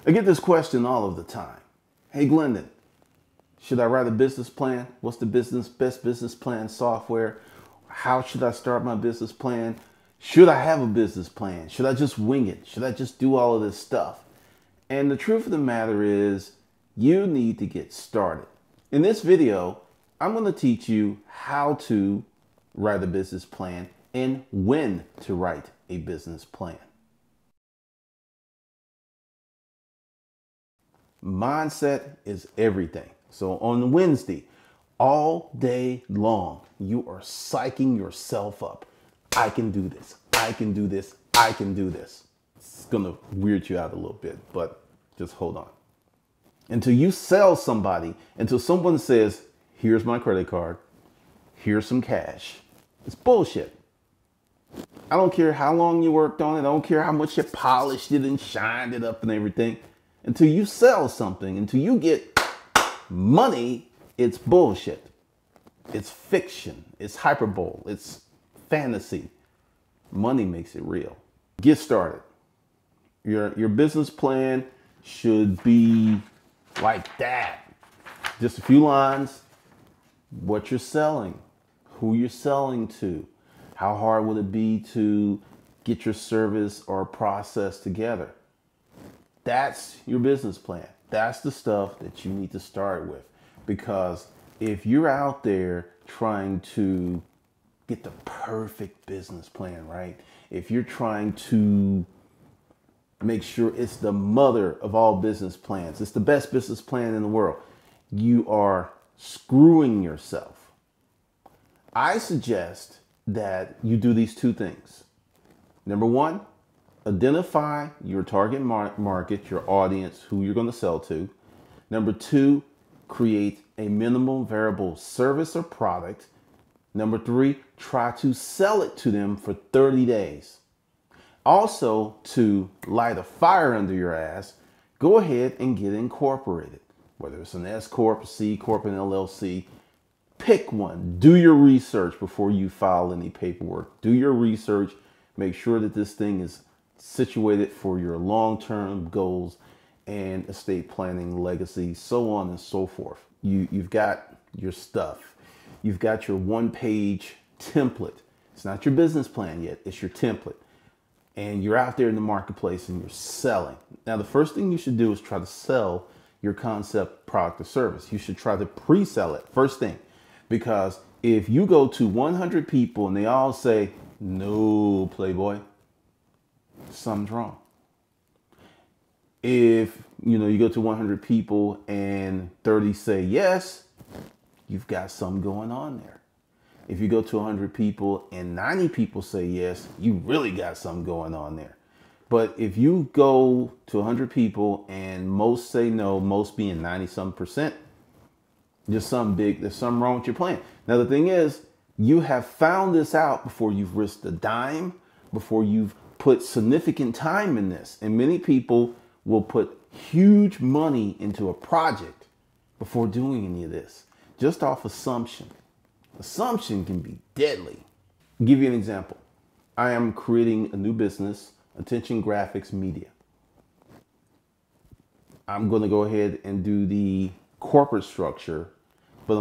I get this question all of the time. Hey, Glendon, should I write a business plan? What's the best business plan software? How should I start my business plan? Should I have a business plan? Should I just wing it? Should I just do all of this stuff? And the truth of the matter is, you need to get started. In this video, I'm going to teach you how to write a business plan and when to write a business plan. Mindset is everything. So on Wednesday, all day long, you are psyching yourself up. I can do this. I can do this. I can do this. It's going to weird you out a little bit, but just hold on. Until you sell somebody, until someone says, here's my credit card, here's some cash. It's bullshit. I don't care how long you worked on it. I don't care how much you polished it and shined it up and everything. Until you sell something, until you get money, it's bullshit. It's fiction. It's hyperbole. It's fantasy. Money makes it real. Get started. Your business plan should be like that. Just a few lines. What you're selling, who you're selling to, how hard would it be to get your service or process together. That's your business plan. That's the stuff that you need to start with. Because if you're out there trying to get the perfect business plan, right? If you're trying to make sure it's the mother of all business plans, it's the best business plan in the world, you are screwing yourself. I suggest that you do these two things. Number one, identify your target market, your audience, who you're going to sell to. Number two, create a minimum variable service or product. Number three, try to sell it to them for 30 days. Also, to light a fire under your ass, go ahead and get incorporated. Whether it's an S Corp, C Corp, an LLC, pick one. Do your research before you file any paperwork. Do your research. Make sure that this thing is situated for your long-term goals and estate planning, legacy, so on and so forth. You've got your stuff. You've got your one-page template. It's not your business plan yet. It's your template. And you're out there in the marketplace and you're selling. Now, the first thing you should do is try to sell your concept, product, or service. You should try to pre-sell it first thing. Because if you go to 100 people and they all say, no, Playboy, something's wrong. If you go to 100 people and 30 say yes, you've got something going on there. If you go to 100 people and 90 people say yes, you really got something going on there. But if you go to 100 people and most say no, most being 90-some%, there's something wrong with your plan. Now, the thing is, you have found this out before you've risked a dime, before you've put significant time in this. And many people will put huge money into a project before doing any of this, just off assumption. Assumption can be deadly. I'll give you an example. I am creating a new business, Attention Graphics Media. I'm going to go ahead and do the corporate structure, but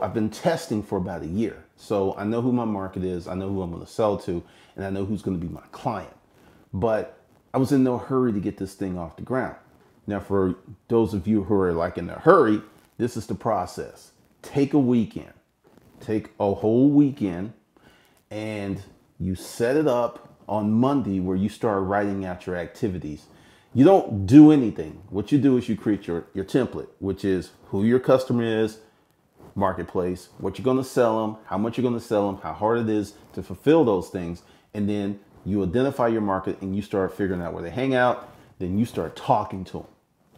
I've been testing for about a year. So I know who my market is, I know who I'm going to sell to, and I know who's going to be my client. But I was in no hurry to get this thing off the ground. Now, for those of you who are like in a hurry, this is the process. Take a weekend. Take a whole weekend and you set it up on Monday where you start writing out your activities. You don't do anything. What you do is you create your template, which is who your customer is, marketplace, what you're going to sell them, how much you're going to sell them, how hard it is to fulfill those things. And then you identify your market and you start figuring out where they hang out. Then you start talking to them.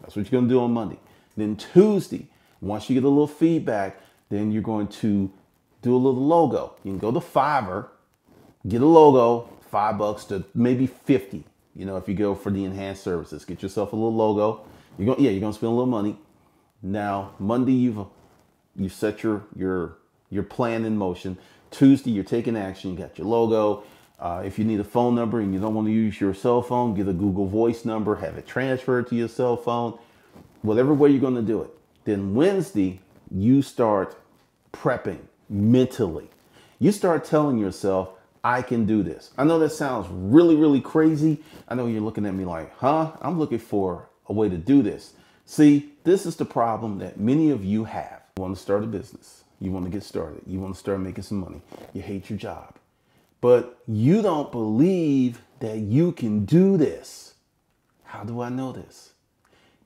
That's what you're going to do on Monday. Then Tuesday, once you get a little feedback, then you're going to do a little logo. You can go to Fiverr, get a logo, $5 to maybe 50. If you go for the enhanced services, get yourself a little logo. You're going to spend a little money. Now, Monday, you've set your plan in motion. Tuesday, you're taking action. You got your logo. If you need a phone number and you don't want to use your cell phone, get a Google Voice number, have it transferred to your cell phone, whatever way you're going to do it. Then Wednesday, you start prepping mentally. You start telling yourself, I can do this. I know that sounds really, really crazy. I know you're looking at me like, huh? I'm looking for a way to do this. See, this is the problem that many of you have. You want to start a business. You want to get started. You want to start making some money. You hate your job. But you don't believe that you can do this. How do I know this?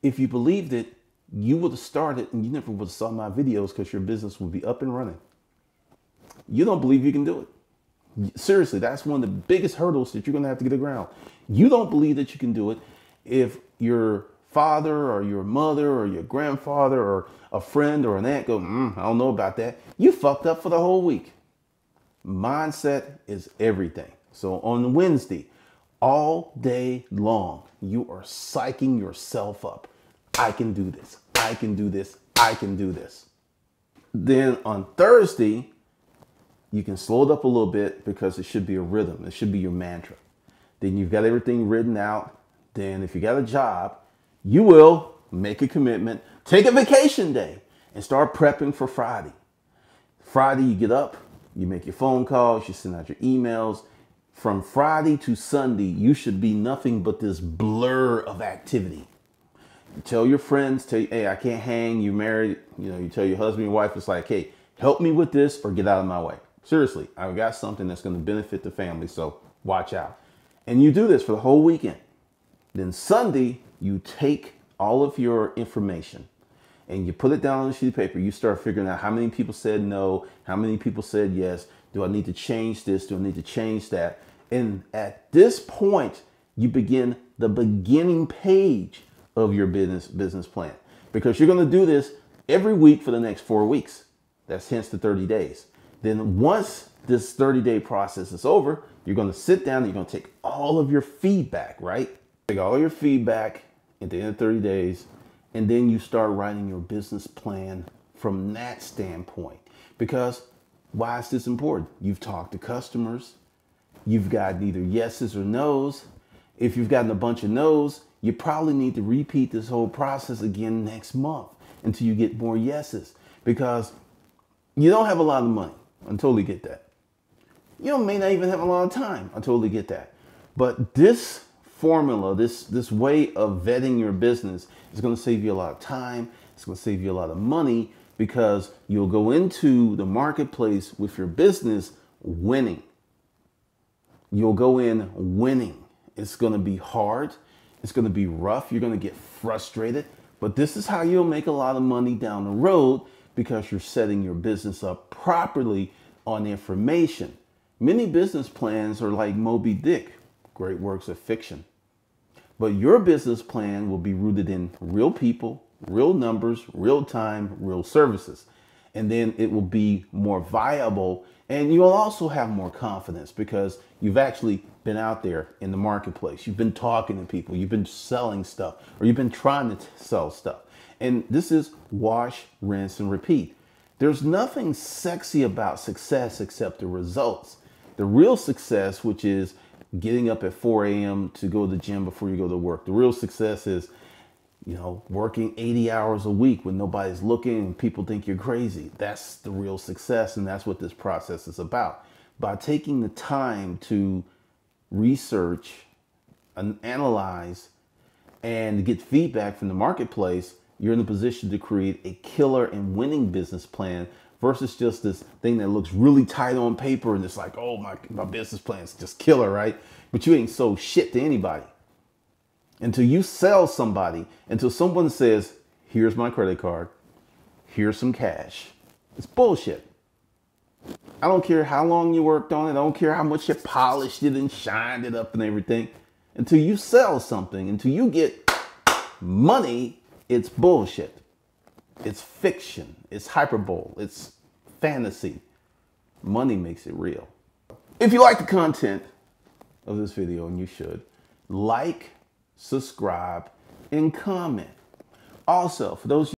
If you believed it, you would have started and you never would have saw my videos because your business would be up and running. You don't believe you can do it. Seriously, that's one of the biggest hurdles that you're going to have to get around. You don't believe that you can do it. If your father or your mother or your grandfather or a friend or an aunt go, I don't know about that, you fucked up for the whole week. Mindset is everything. So on Wednesday, all day long, you are psyching yourself up. I can do this. I can do this. I can do this. Then on Thursday, you can slow it up a little bit because it should be a rhythm. It should be your mantra. Then you've got everything written out. Then if you got a job, you will make a commitment, take a vacation day and start prepping for Friday. Friday, you get up. You make your phone calls, you send out your emails. From Friday to Sunday, you should be nothing but this blur of activity. You tell your friends, hey, I can't hang, you married, you tell your husband, your wife, it's like, hey, help me with this or get out of my way. Seriously, I've got something that's going to benefit the family, so watch out. And you do this for the whole weekend. Then Sunday, you take all of your information and you put it down on a sheet of paper. You start figuring out how many people said no, how many people said yes. Do I need to change this? Do I need to change that? And at this point, you begin the beginning page of your business plan, because you're going to do this every week for the next 4 weeks. That's hence the 30 days. Then once this 30-day process is over, you're going to sit down and you're going to take all of your feedback, right? Take all your feedback at the end of 30 days. And then you start writing your business plan from that standpoint. Because why is this important? You've talked to customers. You've gotten either yeses or nos. If you've gotten a bunch of nos, you probably need to repeat this whole process again next month until you get more yeses. Because you don't have a lot of money. I totally get that. You may not even have a lot of time. I totally get that. But this formula, this way of vetting your business is going to save you a lot of time. It's going to save you a lot of money, because you'll go into the marketplace with your business winning. You'll go in winning. It's going to be hard. It's going to be rough. You're going to get frustrated. But this is how you'll make a lot of money down the road, because you're setting your business up properly on information. Many business plans are like Moby Dick, great works of fiction. But your business plan will be rooted in real people, real numbers, real time, real services. And then it will be more viable, and you'll also have more confidence because you've actually been out there in the marketplace. You've been talking to people, you've been selling stuff, or you've been trying to sell stuff. And this is wash, rinse, and repeat. There's nothing sexy about success except the results. The real success, which is getting up at 4 a.m. to go to the gym before you go to work. The real success is, working 80 hours a week when nobody's looking and people think you're crazy. That's the real success, and that's what this process is about. By taking the time to research and analyze and get feedback from the marketplace, you're in a position to create a killer and winning business plan versus just this thing that looks really tight on paper and it's like, oh, my business plan is just killer, right? But you ain't sold shit to anybody. Until you sell somebody, until someone says, here's my credit card, here's some cash. It's bullshit. I don't care how long you worked on it. I don't care how much you polished it and shined it up and everything. Until you sell something, until you get money, it's bullshit. It's fiction. It's hyperbole. It's fantasy. Money makes it real. If you like the content of this video, and you should, like, subscribe, and comment. Also, for those